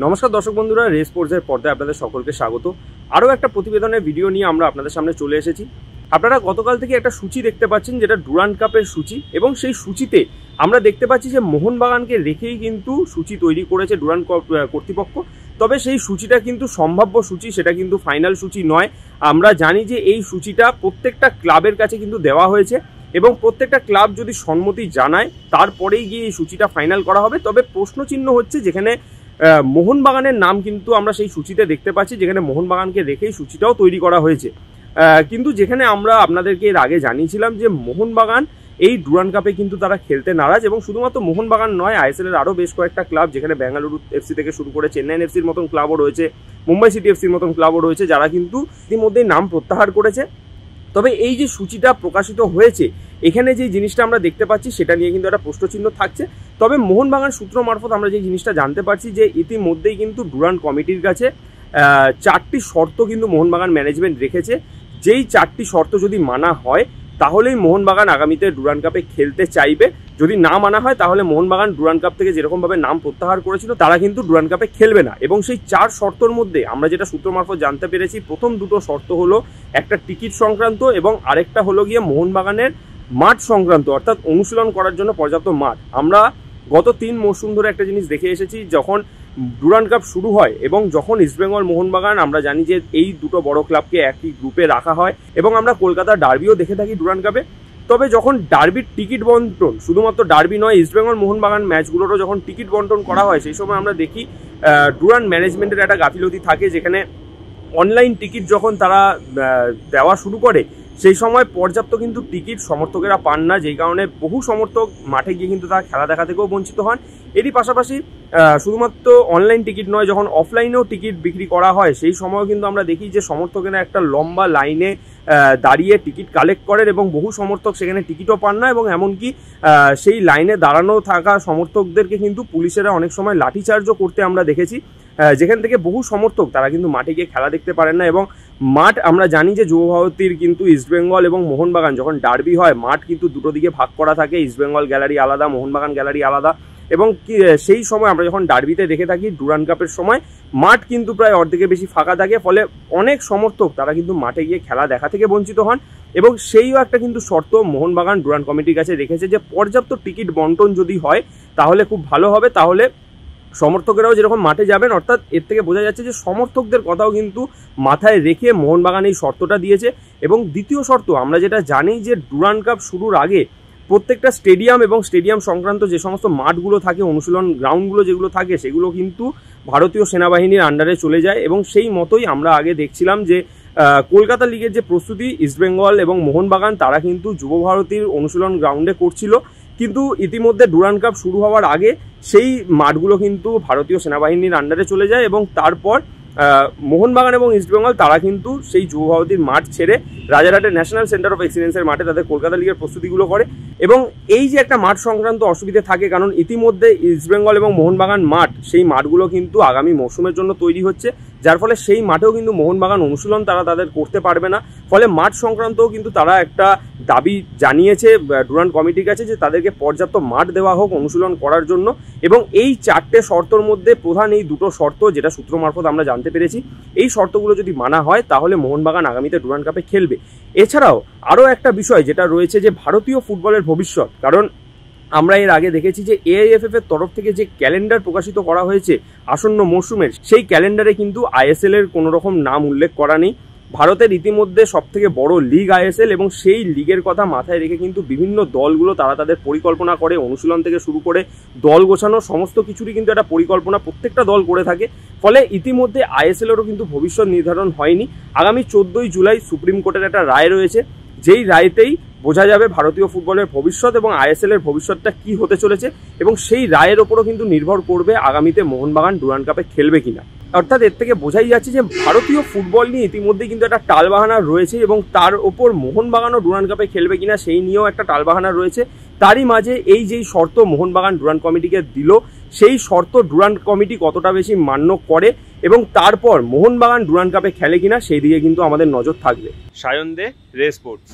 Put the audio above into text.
নমস্কার দর্শক বন্ধুরা, রেস স্পোর্টসের পর্দায় আপনাদের সকলকে স্বাগত। আরও একটা প্রতিবেদনের ভিডিও নিয়ে আমরা আপনাদের সামনে চলে এসেছি। আপনারা গতকাল থেকে একটা সূচি দেখতে পাচ্ছেন, যেটা ডুরান্ড কাপের সূচি, এবং সেই সূচিতে আমরা দেখতে পাচ্ছি যে মোহনবাগানকে রেখেই কিন্তু সূচি তৈরি করেছে ডুরান্ড কাপ কর্তৃপক্ষ। তবে সেই সূচিটা কিন্তু সম্ভাব্য সূচি, সেটা কিন্তু ফাইনাল সূচি নয়। আমরা জানি যে এই সূচিটা প্রত্যেকটা ক্লাবের কাছে কিন্তু দেওয়া হয়েছে এবং প্রত্যেকটা ক্লাব যদি সম্মতি জানায় তারপরেই গিয়ে এই সূচিটা ফাইনাল করা হবে। তবে প্রশ্নচিহ্ন হচ্ছে যেখানে মোহনবাগানের নাম কিন্তু আমরা সেই সূচিতে দেখতে পাচ্ছি, যেখানে মোহনবাগানকে রেখেই সূচিটাও তৈরি করা হয়েছে। কিন্তু যেখানে আমরা আপনাদেরকে এর আগে জানিয়েছিলাম যে মোহনবাগান এই ডুরান্ড কাপে কিন্তু তারা খেলতে নারাজ, এবং শুধুমাত্র মোহনবাগান নয়, আইএসএল এর আরও বেশ কয়েকটা ক্লাব, যেখানে বেঙ্গালুরু এফসি থেকে শুরু করে চেন্নাইন এফসির মতন ক্লাবও রয়েছে, মুম্বাই সিটি এফসির মতন ক্লাবও রয়েছে, যারা কিন্তু ইতিমধ্যেই নাম প্রত্যাহার করেছে। তবে এই যে সূচিটা প্রকাশিত হয়েছে, এখানে যে জিনিসটা আমরা দেখতে পাচ্ছি সেটা নিয়ে কিন্তু একটা প্রশ্নচিহ্ন থাকছে। তবে মোহনবাগান সূত্র মারফত আমরা যে জিনিসটা জানতে পারছি যে ইতিমধ্যেই কিন্তু ডুরান্ড কমিটির কাছে 4টি শর্ত কিন্তু মোহনবাগান ম্যানেজমেন্ট রেখেছে। যেই 4টি শর্ত যদি মানা হয় তাহলেই মোহনবাগান আগামীতে ডুরান্ড কাপে খেলতে চাইবে। যদি না মানা হয় তাহলে মোহনবাগান ডুরান্ড কাপ থেকে যেরকমভাবে নাম প্রত্যাহার করেছিল তারা কিন্তু ডুরান্ড কাপে খেলবে না। এবং সেই 4 শর্তর মধ্যে আমরা যেটা সূত্র মারফত জানতে পেরেছি, প্রথম দুটো শর্ত হলো একটা টিকিট সংক্রান্ত এবং আরেকটা হলো গিয়ে মোহনবাগানের মাঠ সংক্রান্ত, অর্থাৎ অনুশীলন করার জন্য পর্যাপ্ত মাঠ। আমরা গত 3 মরশুম ধরে একটা জিনিস দেখে এসেছি, যখন ডুরান্ড কাপ শুরু হয় এবং যখন ইস্টবেঙ্গল মোহনবাগান, আমরা জানি যে এই দুটো বড় ক্লাবকে একই গ্রুপে রাখা হয় এবং আমরা কলকাতার ডার্বিও দেখে থাকি ডুরান্ড কাপে। তবে যখন ডার্বির টিকিট বন্টন, শুধুমাত্র ডার্বি নয়, ইস্টবেঙ্গল মোহনবাগান ম্যাচগুলোরও যখন টিকিট বন্টন করা হয়, সেই সময় আমরা দেখি ডুরান্ড ম্যানেজমেন্টের একটা গাফিলতি থাকে, যেখানে অনলাইন টিকিট যখন তারা দেওয়া শুরু করে সেই সময় পর্যাপ্ত কিন্তু টিকিট সমর্থকেরা পান না, যেই কারণে বহু সমর্থক মাঠে গিয়ে কিন্তু তারা খেলা দেখা থেকেও বঞ্চিত হন। এরই পাশাপাশি শুধুমাত্র অনলাইন টিকিট নয়, যখন অফলাইনেও টিকিট বিক্রি করা হয় সেই সময়ও কিন্তু আমরা দেখি যে সমর্থকেরা একটা লম্বা লাইনে দাঁড়িয়ে টিকিট কালেক্ট করেন এবং বহু সমর্থক সেখানে টিকিটও পান না, এবং এমনকি সেই লাইনে দাঁড়ানো থাকা সমর্থকদেরকে কিন্তু পুলিশেরা অনেক সময় লাঠিচার্জও করতে আমরা দেখেছি, যেখান থেকে বহু সমর্থক তারা কিন্তু মাঠে গিয়ে খেলা দেখতে পারেন না। এবং মাঠ আমরা জানি যে যুবভারতীর কিন্তু ইস্টবেঙ্গল এবং মোহনবাগান যখন ডার্বি হয়, মাঠ কিন্তু দুটো দিকে ভাগ করা থাকে, ইস্টবেঙ্গল গ্যালারি আলাদা, মোহনবাগান গ্যালারি আলাদা। এবং সেই সময় আমরা যখন ডার্বিতে দেখে থাকি ডুরান্ড কাপের সময় মাঠ কিন্তু প্রায় অর্ধেকের বেশি ফাঁকা থাকে, ফলে অনেক সমর্থক তারা কিন্তু মাঠে গিয়ে খেলা দেখা থেকে বঞ্চিত হন। এবং সেইও একটা কিন্তু শর্ত মোহনবাগান ডুরান্ড কমিটির কাছে রেখেছে যে পর্যাপ্ত টিকিট বন্টন যদি হয় তাহলে খুব ভালো হবে, তাহলে সমর্থকেরাও যেরকম মাঠে যাবেন। অর্থাৎ এর থেকে বোঝা যাচ্ছে যে সমর্থকদের কথাও কিন্তু মাথায় রেখে মোহনবাগান এই শর্তটা দিয়েছে। এবং দ্বিতীয় শর্ত আমরা যেটা জানি যে ডুরান্ড কাপ শুরুর আগে প্রত্যেকটা স্টেডিয়াম এবং স্টেডিয়াম সংক্রান্ত যে সমস্ত মাঠগুলো থাকে, অনুশীলন গ্রাউন্ডগুলো যেগুলো থাকে, সেগুলো কিন্তু ভারতীয় সেনাবাহিনীর আন্ডারে চলে যায়। এবং সেই মতোই আমরা আগে দেখছিলাম যে কলকাতা লিগের যে প্রস্তুতি ইস্টবেঙ্গল এবং মোহনবাগান তারা কিন্তু যুবভারতীর অনুশীলন গ্রাউন্ডে করছিল, কিন্তু ইতিমধ্যে ডুরান্ড কাপ শুরু হওয়ার আগে সেই মাঠগুলো কিন্তু ভারতীয় সেনাবাহিনীর আন্ডারে চলে যায় এবং তারপর মোহনবাগান এবং ইস্টবেঙ্গল তারা কিন্তু সেই যুবভারতীর মাঠ ছেড়ে রাজারহাটের ন্যাশনাল সেন্টার অফ এক্সিলেন্সের মাঠে তাদের কলকাতা লিগের প্রস্তুতিগুলো করে। এবং এই যে একটা মাঠ সংক্রান্ত অসুবিধা থাকে, কারণ ইতিমধ্যে ইস্টবেঙ্গল এবং মোহনবাগান মাঠ, সেই মাঠগুলো কিন্তু আগামী মৌসুমের জন্য তৈরি হচ্ছে, যার ফলে সেই মাঠেও কিন্তু মোহনবাগান অনুশীলন তারা তাদের করতে পারবে না। ফলে মাঠ সংক্রান্তও কিন্তু তারা একটা দাবি জানিয়েছে ডুরান্ড কমিটির কাছে যে তাদেরকে পর্যাপ্ত মাঠ দেওয়া হোক অনুশীলন করার জন্য। এবং এই 4টে শর্তর মধ্যে প্রধান এই দুটো শর্ত, যেটা সূত্র মারফত আমরা জানতে পেরেছি, এই শর্তগুলো যদি মানা হয় তাহলে মোহনবাগান আগামীতে ডুরান্ড কাপে খেলবে। এছাড়াও আরও একটা বিষয় যেটা রয়েছে যে ভারতীয় ফুটবলের ভবিষ্যৎ, কারণ আমরা এর আগে দেখেছি যে এআইএফএফ এর তরফ থেকে যে ক্যালেন্ডার প্রকাশিত করা হয়েছে আসন্ন মরশুমের, সেই ক্যালেন্ডারে কিন্তু আইএসএল এর কোনো রকম নাম উল্লেখ করা নেই। ভারতের ইতিমধ্যে সবথেকে বড় লিগ আইএসএল, এবং সেই লিগের কথা মাথায় রেখে কিন্তু বিভিন্ন দলগুলো তারা তাদের পরিকল্পনা করে, অনুশীলন থেকে শুরু করে দল গোছানো সমস্ত কিছুরই কিন্তু একটা পরিকল্পনা প্রত্যেকটা দল করে থাকে। ফলে ইতিমধ্যে আইএসএল এরও কিন্তু ভবিষ্যৎ নির্ধারণ হয়নি। আগামী 14ই জুলাই সুপ্রিম কোর্টের একটা রায় রয়েছে, যেই রায়তেই বোঝা যাবে ভারতীয় ফুটবলের ভবিষ্যৎ এবং আইএসএল এর ভবিষ্যৎটা কি হতে চলেছে, এবং সেই রায়ের ওপরও কিন্তু নির্ভর করবে আগামীতে মোহনবাগান ডুরান্ড কাপে খেলবে কিনা। অর্থাৎ এর থেকে বোঝাই যাচ্ছে যে ভারতীয় ফুটবল নিয়ে ইতিমধ্যেই কিন্তু একটা টালবাহানা রয়েছে, এবং তার ওপর মোহনবাগানও ডুরান্ড কাপে খেলবে কিনা সেই নিয়েও একটা টালবাহানা রয়েছে। তারই মাঝে এই যেই শর্ত মোহনবাগান ডুরান্ড কমিটিকে দিল, সেই শর্ত ডুরান্ড কমিটি কতটা বেশি মান্য করে এবং তারপর মোহনবাগান ডুরান্ড কাপে খেলে কিনা সেই দিকে কিন্তু আমাদের নজর থাকবে। সায়ন দে, রেস স্পোর্টস।